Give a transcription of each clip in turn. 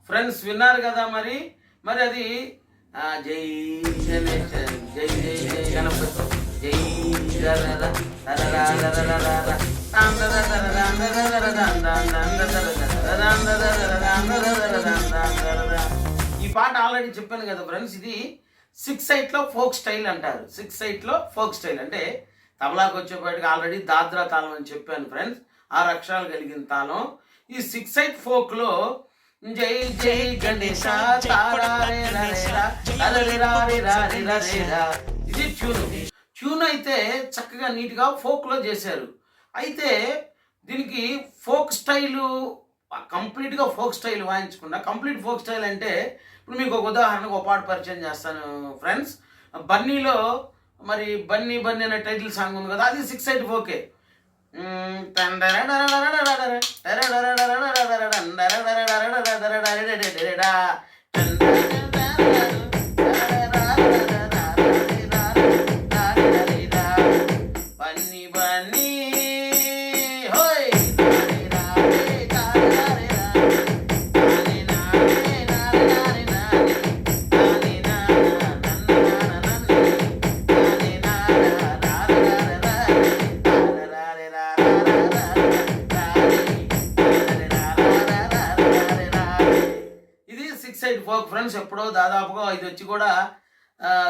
Friends విన్నారు కదా మరి మరి అది జై గణేశ జై జై జై గణపతి జై గరర తరరా తరరా ఈ పాట ఆల్రెడీ చెప్పాను కదా ఫ్రెండ్స్. ఇది 6/8లో ఫోక్ స్టైల్ అంటారు. 6/8లో ఫోక్ స్టైల్ అంటే తబలాకు వచ్చేపాటికి ఆల్రెడీ దాద్రా తాళం అని చెప్పాను ఫ్రెండ్స్. 6 అక్షరాలు కలిగిన తాళం. ఈ 6/8 ఫోక్లో జై జై గణేశ ఇది ట్యూన్ అయితే చక్కగా నీట్గా ఫోక్లో చేశారు. అయితే దీనికి ఫోక్ స్టైలు కంప్లీట్గా ఫోక్ స్టైల్ వాయించకుండా, కంప్లీట్ ఫోక్ స్టైల్ అంటే ఇప్పుడు మీకు ఒక ఉదాహరణకు ఒక పాట పరిచయం చేస్తాను ఫ్రెండ్స్. బన్నీలో మరి బన్నీ బన్నీ అనే టైటిల్ సాంగ్ ఉంది కదా, అది 6/8 ఫోకే. ఫోక్ ఫ్రెండ్స్ ఎప్పుడో దాదాపుగా ఇది వచ్చి కూడా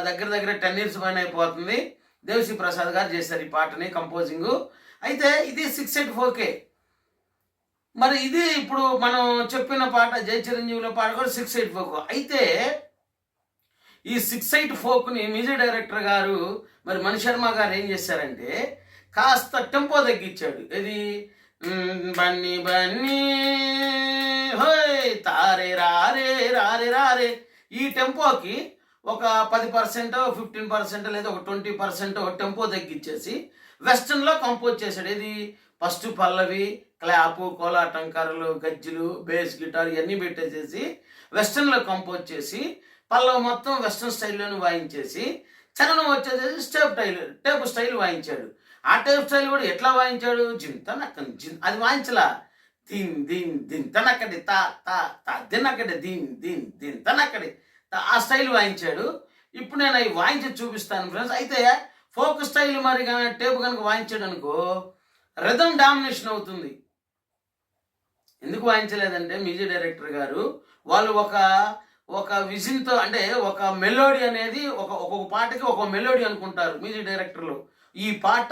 దగ్గర దగ్గర 10 years పైన అయిపోతుంది. దేవిశ్రీ ప్రసాద్ గారు చేశారు ఈ పాటని కంపోజింగ్. అయితే ఇది 6/8 ఫోకే. మరి ఇది ఇప్పుడు మనం చెప్పిన పాట జై చిరంజీవిలో పాట కూడా 6/8 ఫోక్. అయితే ఈ 6/8 ఫోక్ని మ్యూజిక్ డైరెక్టర్ గారు మరి మణి శర్మ గారు ఏం చేశారంటే కాస్త టెంపో తగ్గించాడు. ఇది బన్నీ బన్నీ హోయ్ తారే రారే రారే రారే ఈ టెంపోకి ఒక 10%, 15% లేదా ఒక 20% టెంపో తగ్గించేసి వెస్టర్న్లో కంపోజ్ చేశాడు. ఇది ఫస్ట్ పల్లవి, క్లాపు, కోలాటంకారులు, గజ్జలు, బేస్ గిటార్ ఇవన్నీ పెట్టేసేసి వెస్టర్న్లో కంపోజ్ చేసి పల్లవి మొత్తం వెస్టర్న్ స్టైల్లోనే వాయించేసి చరణం వచ్చేసేసి టేప్ స్టైల్ వాయించాడు. ఆ టేప్ స్టైల్ కూడా ఎట్లా వాయించాడు, జింత నక్కని అది వాయించలా, దీన్ దీన్ దీన్ తనక్కడి తా తా తా దిన్నక్కడి దీన్ దీన్ దీన్ తనక్కడి ఆ స్టైల్ వాయించాడు. ఇప్పుడు నేను అవి వాయించి చూపిస్తాను ఫ్రెండ్స్. అయితే ఫోక్ స్టైల్ మరి కానీ టేప్ కనుక వాయించాడు అనుకో రిథమ్ డామినేషన్ అవుతుంది. ఎందుకు వాయించలేదంటే మ్యూజిక్ డైరెక్టర్ గారు వాళ్ళు ఒక విజన్తో, అంటే ఒక మెలోడీ అనేది ఒక్కొక్క పాటకి ఒక మెలోడీ అనుకుంటారు మ్యూజిక్ డైరెక్టర్లు. ఈ పాట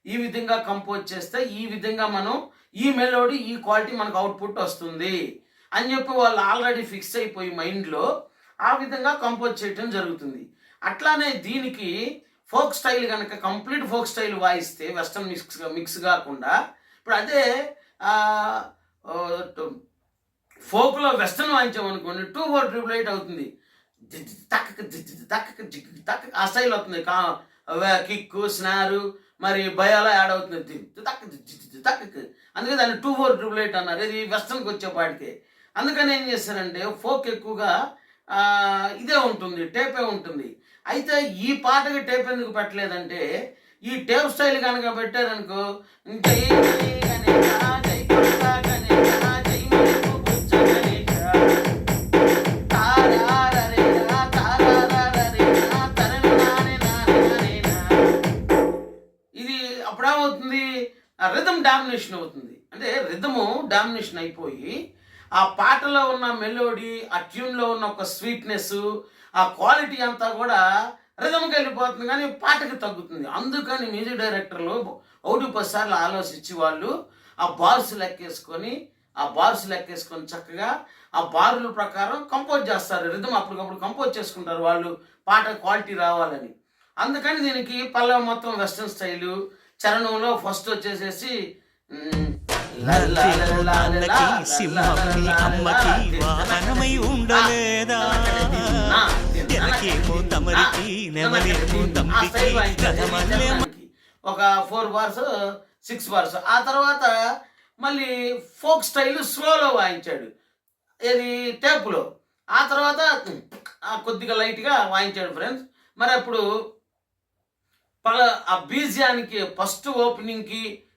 ఈ విధంగా కంపోజ్ చేస్తే ఈ విధంగా మనం ఈ మెలోడీ ఈ క్వాలిటీ మనకు అవుట్పుట్ వస్తుంది అని చెప్పి వాళ్ళు ఆల్రెడీ ఫిక్స్ అయిపోయి మైండ్లో ఆ విధంగా కంపోజ్ చేయటం జరుగుతుంది. అట్లానే దీనికి ఫోక్ స్టైల్ కనుక కంప్లీట్ ఫోక్ స్టైల్ వాయిస్తే వెస్టర్న్ మిక్స్ కాకుండా, ఇప్పుడు అదే ఫోక్లో వెస్టర్న్ వాయించామనుకోండి 2/4 అవుతుంది. తక్క ఆ స్టైల్ అవుతుంది. కిక్కు, స్నారు, మరి భయాలా యాడ్ అవుతుంది. అందుకే దాన్ని 2/4 అన్నారు. ఇది వెస్టర్న్కి వచ్చేపాటికే. అందుకని ఏం చేస్తారంటే ఫోక్ ఎక్కువగా ఇదే ఉంటుంది, టేపే ఉంటుంది. అయితే ఈ పాటకి టేప్ ఎందుకు పెట్టలేదంటే ఈ టేప్ స్టైల్ కనుక పెట్టారనుకో జై గణేశ జై ఇది అప్పుడేమవుతుంది, రిథమ్ డామినేషన్ అవుతుంది. అంటే రిథము డామినేషన్ అయిపోయి ఆ పాటలో ఉన్న మెలోడీ, ఆ ట్యూన్లో ఉన్న ఒక స్వీట్నెస్, ఆ క్వాలిటీ అంతా కూడా రిథమ్కి వెళ్ళిపోతుంది కానీ పాటకి తగ్గుతుంది. అందుకని మ్యూజిక్ డైరెక్టర్లు 1-10 సార్లు ఆలోచించి వాళ్ళు ఆ బార్స్ లెక్కేసుకొని చక్కగా ఆ బారుల ప్రకారం కంపోజ్ చేస్తారు. రిథమ్ అప్పటికప్పుడు కంపోజ్ చేసుకుంటారు వాళ్ళు పాట క్వాలిటీ రావాలని. అందుకని దీనికి పల్లవి మొత్తం వెస్టర్న్ స్టైలు, చరణంలో ఫస్ట్ వచ్చేసేసి ఒక 4 bars 6 bars. ఆ తర్వాత మళ్ళీ ఫోక్ స్టైల్ స్లోలో వాయించాడు ఏది టేపులో. ఆ తర్వాత కొద్దిగా లైట్గా వాయించాడు ఫ్రెండ్స్. మరి అప్పుడు ఆ బీజియానికి ఫస్ట్ ఓపెనింగ్కి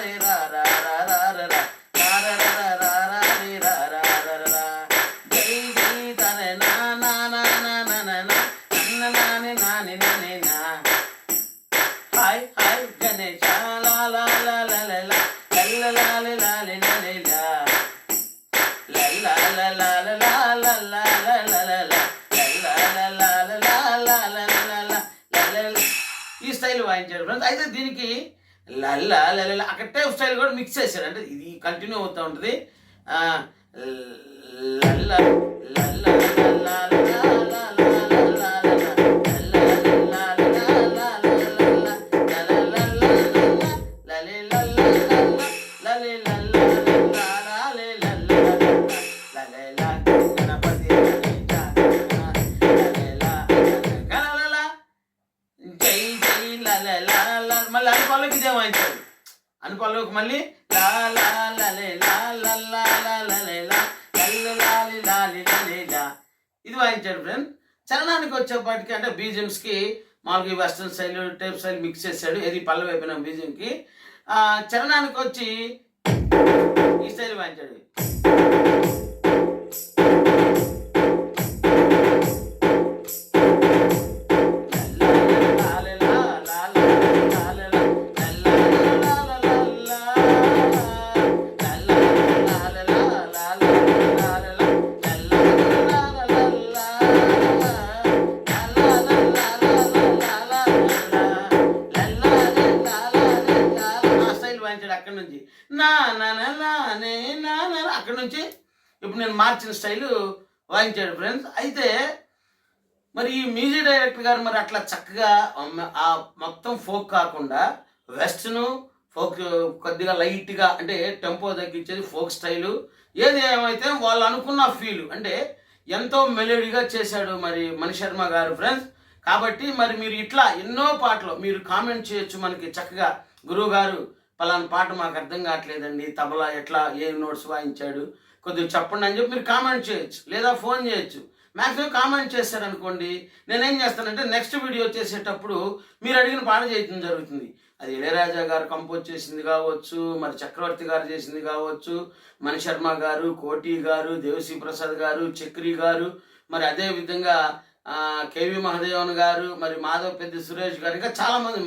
రే రా రా రా రా రా రా రా రా రా రా రా రే రా రా రా రా రా. జై జై తనే నా నా నా నా నా నా నా నన్న నాని నాని నాని నా. హాయ్ హాయ్ గణేశ లా లా లా లా లా లా లల్ల లాలి లాలి లాలి లా లల్ల లా లా లా లా లా లా లా లా లా లల్ల లా లా లా లా లా లా లా లా. ఈ స్టైల్ వాయించాడు ఫ్రెండ్స్. అయితే దీనికి లల్ల లల్ల అక్కడే స్టైల్ కూడా మిక్స్ చేశాడు, అంటే ఇది కంటిన్యూ అవుతూ ఉంటుంది. లల్ల లల్ల మళ్ళీ అనుకోలోకి ఇదే వాయించాడు. అనుకోలోకి మళ్ళీ లా లా లలే లా లల్లా లలే లా లల్ల లాలి లాలి లలే లా ఇది వాయించాడు ఫ్రెండ్. చరణానికి వచ్చేపాటికి అంటే బీజిఎమ్స్కి మామూలుగా western style type style mix చేశాడు. ఏది పల్లవి అయిపోయినా బీజిఎంకి. చరణానికి వచ్చి ఈ స్టైల్ వాయించాడు. అక్కడ నుంచి నా నానే నా అక్కడ నుంచి ఇప్పుడు నేను మార్చిన స్టైలు వాయించాడు ఫ్రెండ్స్. అయితే మరి ఈ మ్యూజిక్ డైరెక్టర్ గారు మరి అట్లా చక్కగా ఆ మొత్తం ఫోక్ కాకుండా వెస్ట్ను ఫోక్ కొద్దిగా లైట్గా అంటే టెంపో తగ్గించేది ఫోక్ స్టైలు. ఏది ఏమైతే వాళ్ళు అనుకున్న ఫీల్ అంటే ఎంతో మెలోడీగా చేశాడు మరి మణిశర్మ గారు ఫ్రెండ్స్. కాబట్టి మరి మీరు ఇట్లా ఎన్నో పాటలు మీరు కామెంట్ చేయొచ్చు మనకి చక్కగా, గురువు గారు పలానా పాట మాకు అర్థం కావట్లేదండి, తబలా ఎట్లా ఏ నోట్స్ వాయించాడు కొద్దిగా చెప్పండి అని చెప్పి మీరు కామెంట్ చేయొచ్చు, లేదా ఫోన్ చేయొచ్చు. మ్యాక్సిమం కామెంట్ చేశారనుకోండి, నేనేం చేస్తానంటే నెక్స్ట్ వీడియో చేసేటప్పుడు మీరు అడిగిన పాట చేయడం జరుగుతుంది. అది ఇళయరాజా గారు కంపోజ్ చేసింది కావచ్చు, మరి చక్రవర్తి గారు చేసింది కావచ్చు, మణిశర్మ గారు, కోటి గారు, దేవిశ్రీ ప్రసాద్ గారు, చక్రి గారు, మరి అదే విధంగా కేవి మహదేవన్ గారు, మరి మాధవ్ పెద్ద సురేష్ గారు, ఇంకా చాలామంది,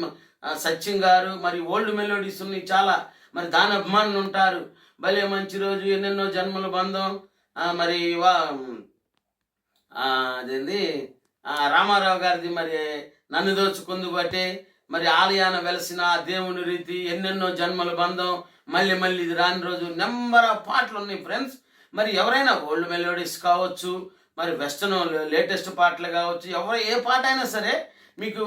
సచిన్ గారు, మరి ఓల్డ్ మెలోడీస్ ఉన్నాయి చాలా. మరి దాని అభిమానులు ఉంటారు. భలే మంచి రోజు, ఎన్నెన్నో జన్మల బంధం, మరి అదేంది రామారావు గారిది మరి నన్ను దోచుకుందు బట్టే, మరి ఆలయాన వెలసిన దేవుని రీతి, ఎన్నెన్నో జన్మల బంధం, మళ్ళీ మళ్ళీ ఇది రాని రోజు, నెంబర్ ఆఫ్ పాటలు ఉన్నాయి ఫ్రెండ్స్. మరి ఎవరైనా ఓల్డ్ మెలోడీస్ కావచ్చు, మరి వెస్టర్న్ లేటెస్ట్ పాటలు కావచ్చు, ఎవరు ఏ పాట అయినా సరే మీకు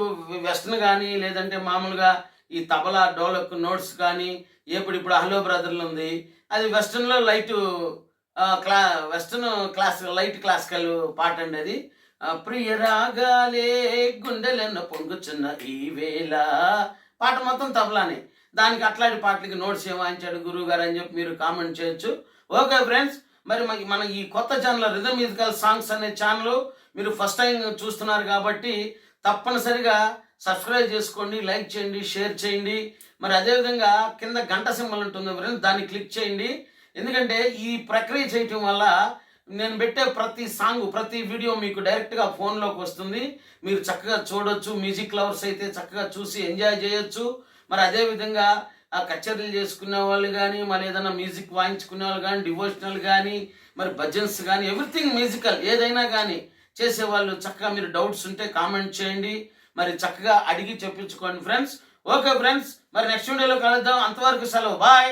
వెస్టర్న్ కానీ లేదంటే మామూలుగా ఈ తబలా డోలక్ నోట్స్ కానీ, ఇప్పుడు హలో బ్రదర్లు ఉంది, అది వెస్టర్న్లో లైట్ వెస్టర్న్ లైట్ క్లాసికల్ పాట అండి అది. ప్రియ రాగాలే గుండెలెన్న పొంగుచున్న ఈ వేళ పాట మొత్తం తబలానే. దానికి అట్లాంటి పాటలకి నోట్స్ ఏం వాయించాడు గురువు గారు అని చెప్పి మీరు కామెంట్ చేయొచ్చు. ఓకే ఫ్రెండ్స్, మరి మన ఈ కొత్త ఛానల్ రిథమ్ మ్యూజికల్ సాంగ్స్ అనే ఛానల్ మీరు ఫస్ట్ టైం చూస్తున్నారు కాబట్టి తప్పనిసరిగా సబ్స్క్రైబ్ చేసుకోండి, లైక్ చేయండి, షేర్ చేయండి. మరి అదేవిధంగా కింద గంట సింబల్ ఉంటుంది ఫ్రెండ్స్, దాన్ని క్లిక్ చేయండి. ఎందుకంటే ఈ ప్రక్రియ చేయటం వల్ల నేను పెట్టే ప్రతి సాంగ్, ప్రతి వీడియో మీకు డైరెక్ట్గా ఫోన్లోకి వస్తుంది. మీరు చక్కగా చూడొచ్చు. మ్యూజిక్ లవర్స్ అయితే చక్కగా చూసి ఎంజాయ్ చేయొచ్చు. మరి అదేవిధంగా కచేరీలు చేసుకునే వాళ్ళు కానీ, మరి ఏదైనా మ్యూజిక్ వాయించుకునే వాళ్ళు కానీ, డివోషనల్ కానీ, మరి భజన్స్ కానీ, ఎవ్రీథింగ్ మ్యూజికల్ ఏదైనా కానీ చేసేవాళ్ళు చక్కగా మీరు డౌట్స్ ఉంటే కామెంట్ చేయండి. మరి చక్కగా అడిగి చెప్పించుకోండి ఫ్రెండ్స్. ఓకే ఫ్రెండ్స్, మరి నెక్స్ట్ వీడియోలో కలుద్దాం. అంతవరకు సెలవు, బాయ్.